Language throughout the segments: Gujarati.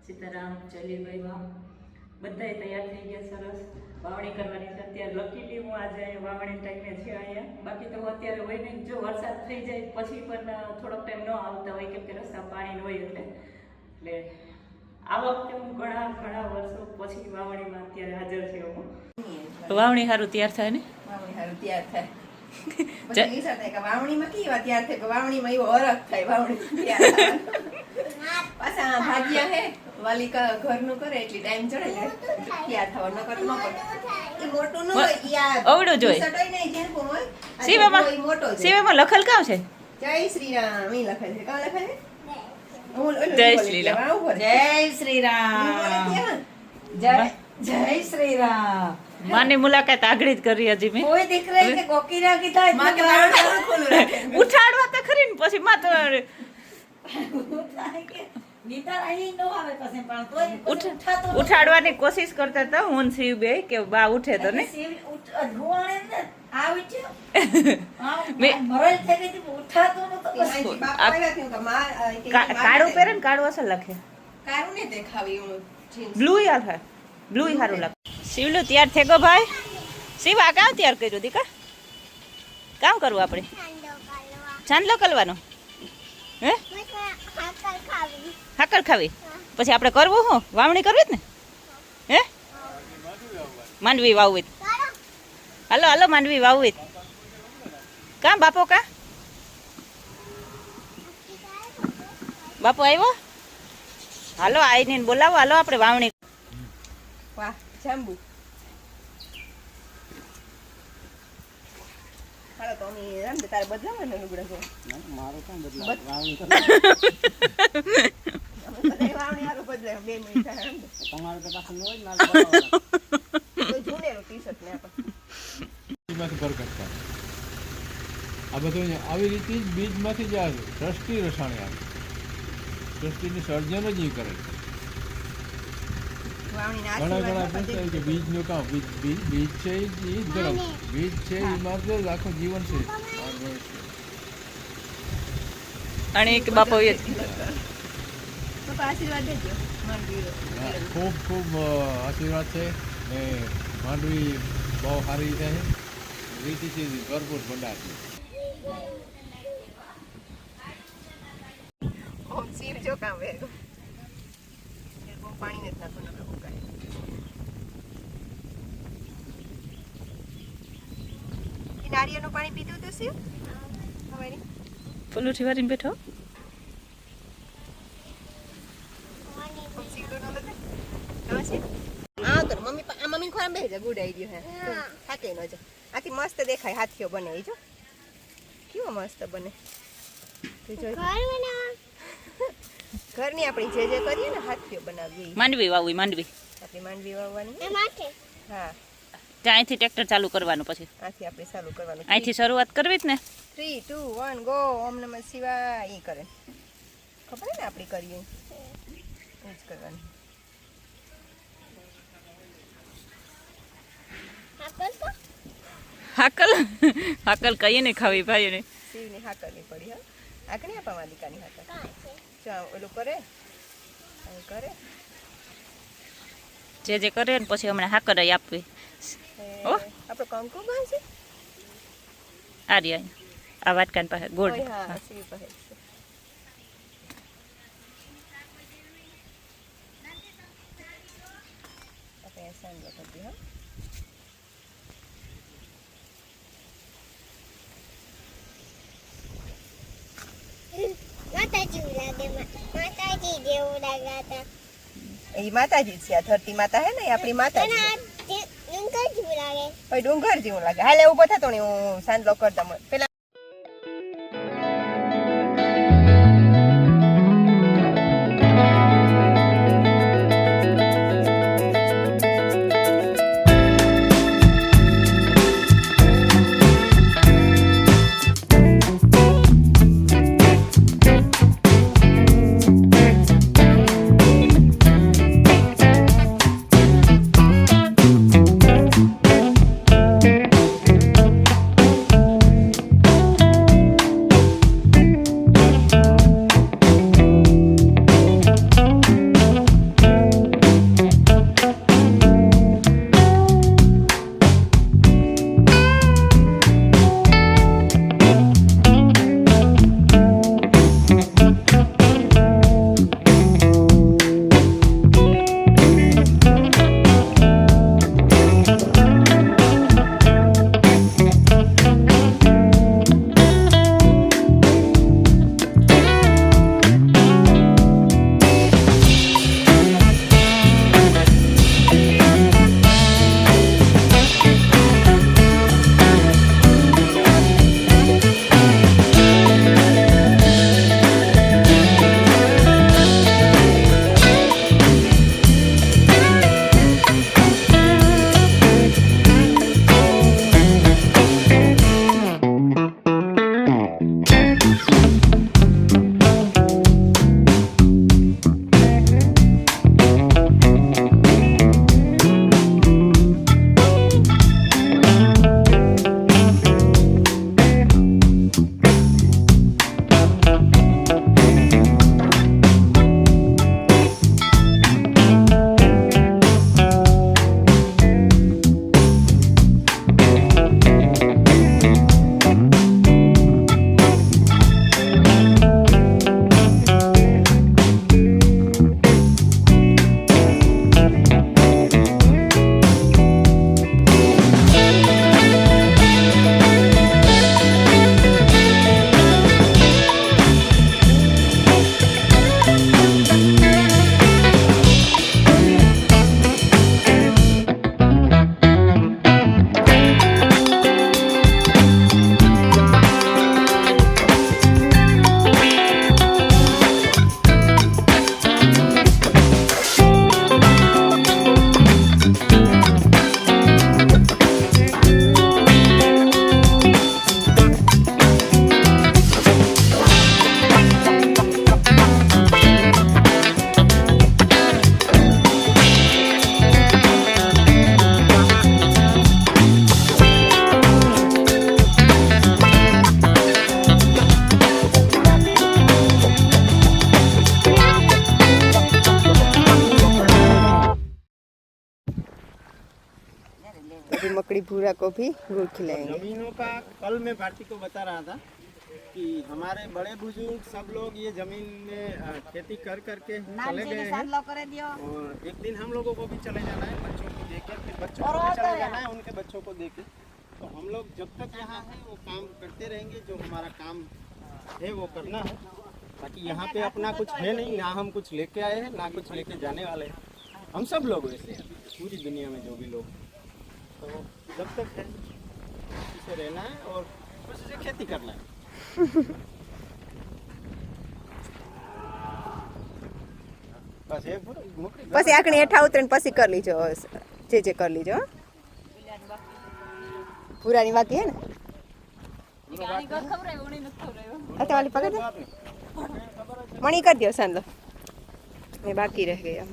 સીતારામ, ચલીભાઈમાં બધાય તૈયાર થઈ ગયા સરસ. વાવણી કરવાની છે અત્યારે. લકીલી હું આજે વાવણી ટાઈમે છે અહીંયા. બાકી તો અત્યારે હોય ને, જો વરસાદ થઈ જાય પછી પણ થોડોક ટાઈમ ન આવતા હોય કેમ કે રસ્તા પાણી હોય એટલે આ વખતે હું ઘણા વર્ષો પછી વાવણીમાં અત્યારે હાજર છે. હું વાવણી સારું તૈયાર થાય ને, વાવણી સારું તૈયાર થાય. બધા વિચાર થાય કે વાવણીમાં કેવા તૈયાર થાય, કે વાવણીમાં એવો અરખ થાય. વાવણી પાછા ભાગ્યા હે વાલી ઘરનું કરે એટલે ટાઈમ ચડે જાય તૈયાર થવા. ન કર ન પડે એ મોટું ન હોય યાર, અવડું જોઈએ. સટોય નહીં જેમ હોય સેવામાં લખલ કામ છે. જય શ્રી રામ ઈ લખાય છે. કાં લખાય છે? જય શ્રી રામ. જય શ્રી રામ. જય શ્રી રામ. માની મુલાકાત આગળ જ કરી હજી મેં. કોઈ દીકરા કે કોકીરા કીધા ઉઠાડવા તો ખરી ને પછી માં તો ઉઠાડવાની કોશિશ કરતા હતા હું શિવ બે કે બા ઉઠે તો ને કાળું પહેરે ને કાળું અસર લખે. બ્લુ યાર થાય, બ્લુ સારું લાગે. શિવલું તૈયાર થઈ ગયો ભાઈ. શિવ આ કામ તૈયાર કર્યું દીકા? કામ કરવું આપણે? ચાંદલો કરવાનો હે? હાકર ખાવી પછી આપણે કરવું હું વાવણી કરવી જ ને હે? માંડવી વાવવી. હાલો હાલો માંડવી વાવવી. કાં બાપો કાં બાપો આવ્યો? હાલો આવીને બોલાવો. હાલો આપણે વાવણી. વાહ જાંબુ. હાલો તો અમે રામ દે તારે બદલાવાના લુગડા જો. મારો કામ બદલાવ વાવણી કરે. અમે વાવણી હારું બદલાવ 2 મિનિટ થાય રામ દે. તમારે તો પાછું ન હોય મારે બદલાવ. તો જૂનેલું ટી-શર્ટ ને આપણે. બીજમાંથી બરકત થાય. આ બધું આવી રીતે જ બીજમાંથી જ આવે. સૃષ્ટિ રસાણી આવે. સૃષ્ટિની સર્જન જ એ કરે છે. ઘણા પ્રશ્ન કે બીજનું કામ બીજ છે એ ધર્મ, બીજ છે એ માત્ર આખું જીવન છે. અને એક બાપો એ આશીર્વાદ દેજો. ખૂબ ખૂબ આશીર્વાદ છે ને માંડવી બહુ સારી છે. રીતિ છે ભરપૂર ભંડાર છે. શિવ જો કામ વેરો પાણી નથી નાખવાનું. નારિયેળનું પાણી પીધું તો શિવ હવે પલુઠી વાળીને બેઠો. મમ્મી ખોરામ બેસી જાય. ગુડ આઈડિયો હે. થાકે ન જો આથી મસ્ત દેખાય. હાથીઓ બને જો કેવો મસ્ત બને. ઘરની આપણી જે કરીએ ને હાથીઓ બનાવીએ. માંડવી વાવવી. માંડવી આપણી માંડવી વાવવાની. હા ત્યાંથી ટ્રેક્ટર ચાલુ કરવાનું. પછી આથી આપણે ચાલુ કરવાનું. અહીંથી શરૂઆત કરવી જ ને. 3 2 1 ગો. ઓમ નમઃ શિવાય. એ કરે ખબર ને આપણી કરીએ એ જ કરવાની. હાકલ હાકલ કહીએ ને ખાવી ભાઈ ને. શિવની હાકરની પડી. હા આકણી આપા માલિકાની હાકર. ચા ઓલું કરે કરે જે કરે ને પછી હમણાં હાકર આપવી. આપણો કંકુ બાંધશે આ રહ્યા આ વાટકાન પાસે ગોળ. હા શિવ પાસે છે. આપણે સાંજે કરતી. હા માતાજી જેવું લાગતા. એ માતાજી છે. આ ધરતી માતા હે ને એ આપણી માતાજી. ડુંગર જેવું લાગે. ડુંગર જેવું લાગે. હાલે ઉભો થતો ને હું સાંજલો કરતા પેલા मकड़ी भूरा को भी गुड़ खिलाएंगे। जमीनों का कल मैं भारती को बता रहा था कि हमारे बड़े बुजुर्ग सब लोग ये जमीन में खेती कर करके चले गए हैं और एक दिन हम लोगों को भी चले जाना है बच्चों को देकर, फिर बच्चों को भी चले जाना है उनके बच्चों को देकर। तो हम लोग जब तक यहाँ हैं वो काम करते रहेंगे, जो हमारा काम है वो करना है। बाकी यहाँ पे अपना कुछ है नहीं, ना हम कुछ लेके आए हैं ना कुछ लेके जाने वाले हैं। हम सब लोग वैसे हैं पूरी दुनिया में जो भी लोग, तो जब तक है इसे रहना है और कुछ से खेती करना है। बस एक પછી આકણી હેઠા ઉતરીને પછી કરી લીજો જે કરી લીજો પૂરાની બાકી હે ને વાલી પકડ મણી કરી દો સાંદો એ બાકી રહી ગયા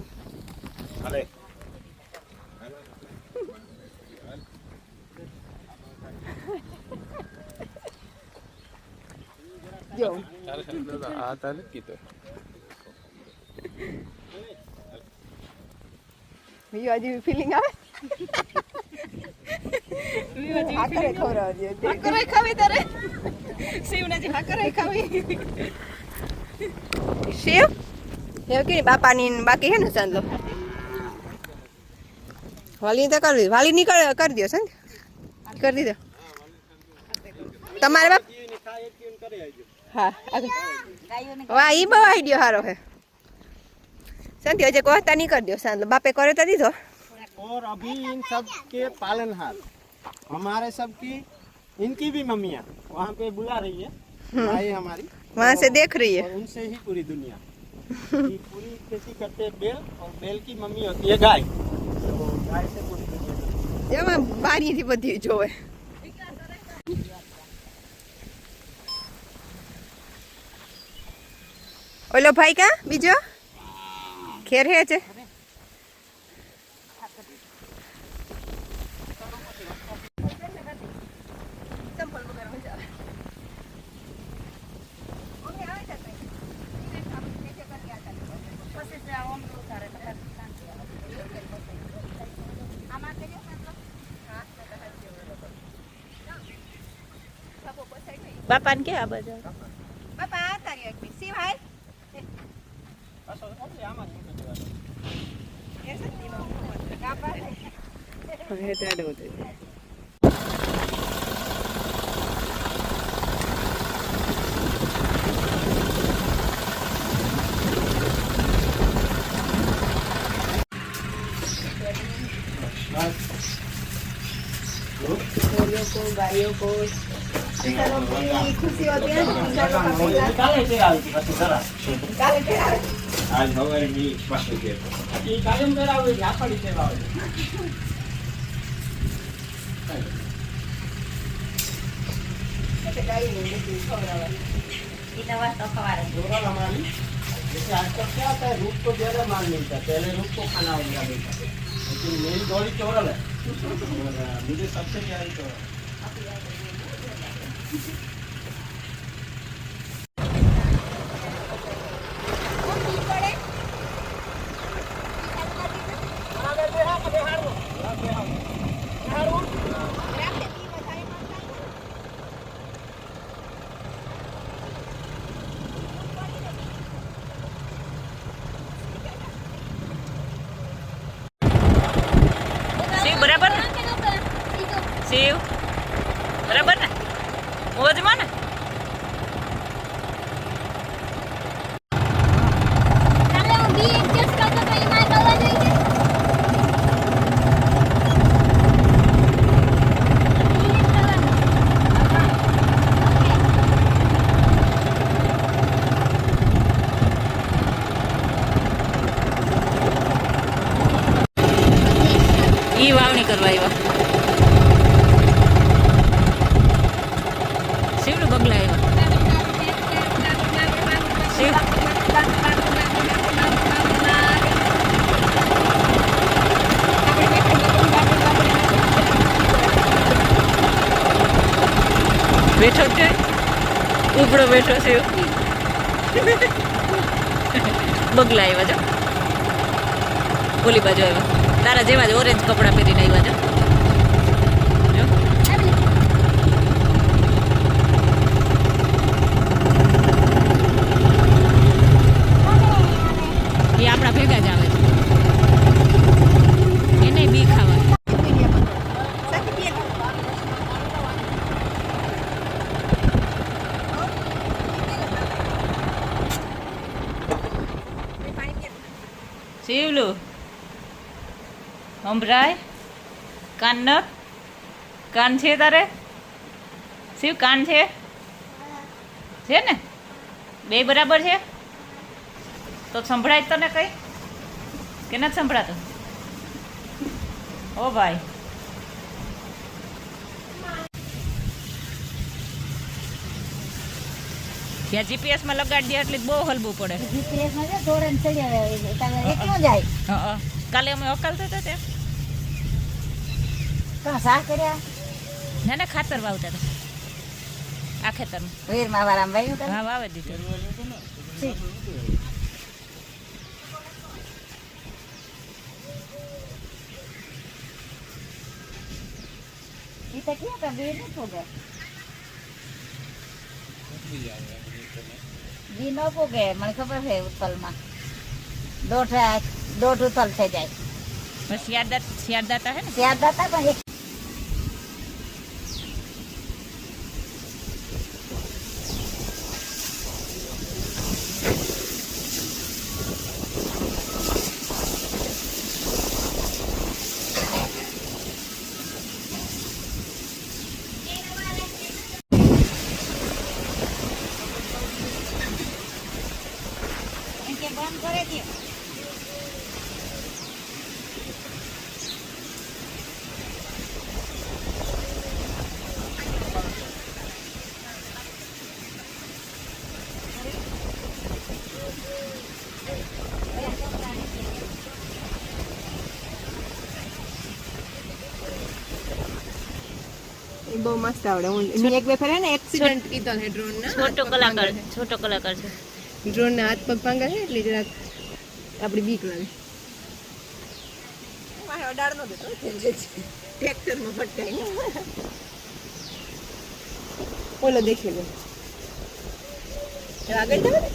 જો આ તાલે કીધું બીજું હજી ફિલિંગ આવે હાકરે ખવડાવજે હાકરે ખાવી તારે શિવને જે હાકરે ખાવી શિવ એવું કે બાપાની બાકી હે ને ચાંદલો વાલી તો કરી વાલી નીકળ કરી દો સંત કરી દીધો તમારે બાપ હા વાહ ઈ બહુ આઈડિયો સારો હે संती अजय कहता नहीं कर दियो सांदलो बापे करे तो दीधो। और अभी इन सब के पालनहार हमारे सब की इनकी भी मम्मियाँ वहाँ पे बुला रही है भाई हमारी, वहाँ से देख रही है और उनसे ही पूरी दुनिया की पूरी खेती करते हैं बैल, और बैल की मम्मी होती है गाय, तो गाय से पूरी दुनिया जेमा बारी थी बधी जोवे ओलो भाई का बीजो खेर है चे બાપા ને કે આ બધા बापा आता रही एक सी भाई गायों को खुशी होती है आज हमारे भी पास के ये कायम करावे या पड़ी सेवा हो जैसे आजकल क्या होता है रूप को ज्यादा मान मिलता है, पहले रूप को खाना हो गया बेटा, लेकिन मेरी दौड़ी चोरल है और मुझे सबसे प्यारी चोरल બરાબર ને શિવ બરાબર ને મોજમાં ને ઈ વાવણી કરવા આવ્યા શિવનું બગલા આવ્યા શિવ બેઠો છે ઉપડો બેઠો છે બગલા આવ્યા જો ઓલી બાજુ આવ્યા તારા જેવા જ ઓરેન્જ કપડાં પહેરીને આવ્યા છે બીક જ આવે એને બી ખાવા શિવલું સંભળાય કાન ન કાન છે તારે શિવ કાન છે ને બે બરાબર છે તો સંભળાય તને કઈ કે નથી સંભળાતું ઓ ભાઈ ત્યાં જીપીએસમાં લગાડી દે એટલે બહુ હલવું પડે જીપીએસ માં ધોરણ ચડી આવે એકલો જાય હા કાલે અમે અકાલતા હતા ત્યાં તો સા કર્યા ના ના ખાતર વાવતા હતા આ ખેતરમાં વીરમાં વારામાં વાયું કરે હા વાવે દીધું ઈ તો ક્યાં તા વીર ન પોગે વી ન પોગે મને ખબર છે ઉતલમાં દોઢ ઉતલ થઈ જાય શિયાળદાતા હે ને ત્યાં દાતા પણ એક બંધ કરે દે બહુ મસ્ત આવડે હું એક બે ફરે ને એક્સિડન્ટ કીધો છે ડ્રોન ના છોટો કલાકાર છે ડ્રોન ના હાથ પગ ભાંગા છે એટલે જરાક આપણી બીક લાગે મારે અડાડ નો દેતો ટ્રેક્ટર માં ફટકાઈ ઓલો દેખી લે આગળ જાવ ને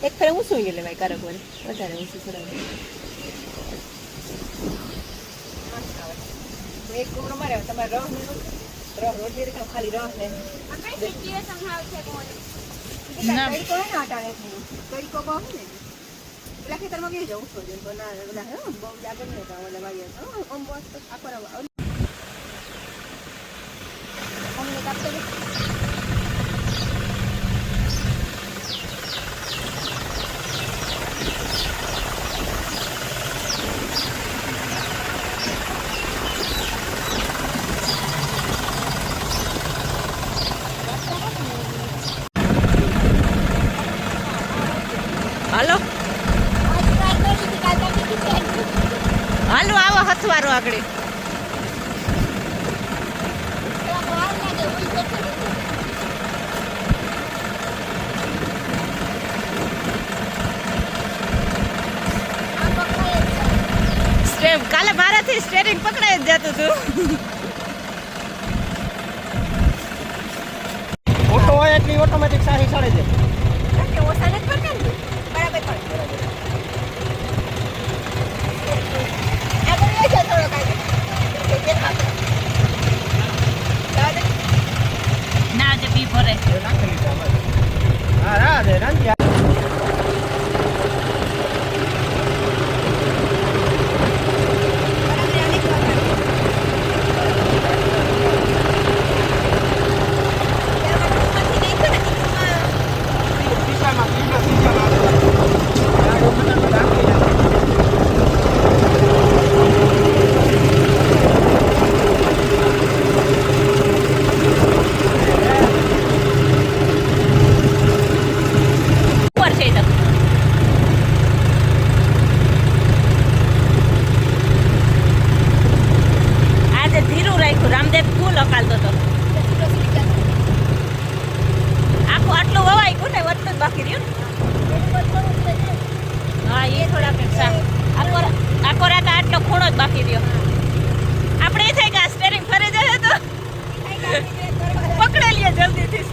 એક ફરે હું સુઈ ગયેલે ભાઈ કારક વાળે વધારે હું થોડા એક કુમરો મારે તમારે રહ રોટલી દેખાવ ખાલી રહ ને ના. કડીકો હે ને આટાણે કડીકો બહુ ને પેલા ખેતરમાં ગઈ જાઉં છું તો ના ઓલા હે બહુ જાગર ને તો ઓલા વાગ્યા આમ બસ આખો અમને કાપતો હાલો હાલો આવો હથવારો આગળ કાલે મારાથી સ્ટેરિંગ પકડાઈ જ જતું હતું ઓટો હોય એટલી ઓટોમેટિક સારી ચડે છે ઓછા નથી પડતા ને બરાબર પડે આગળ લઈ જાઓ થોડો કાંઈ ના આજે બી ભરે હા રાધે રાંધી ઉપર છે તો આજે ધીરું રાખ્યું રામદેવ ફૂલ અકાલતો હતો આખું આટલું વવાઈ ગયું ને વધતું જ બાકી રહ્યું ને. હા એ થોડા પેક્ષા આખો રાત આટલો ખૂણો જ બાકી રહ્યો આપણે એ થાય કે આ સ્ટેરિંગ ફરી જશે તો પકડે લઈએ જલ્દીથી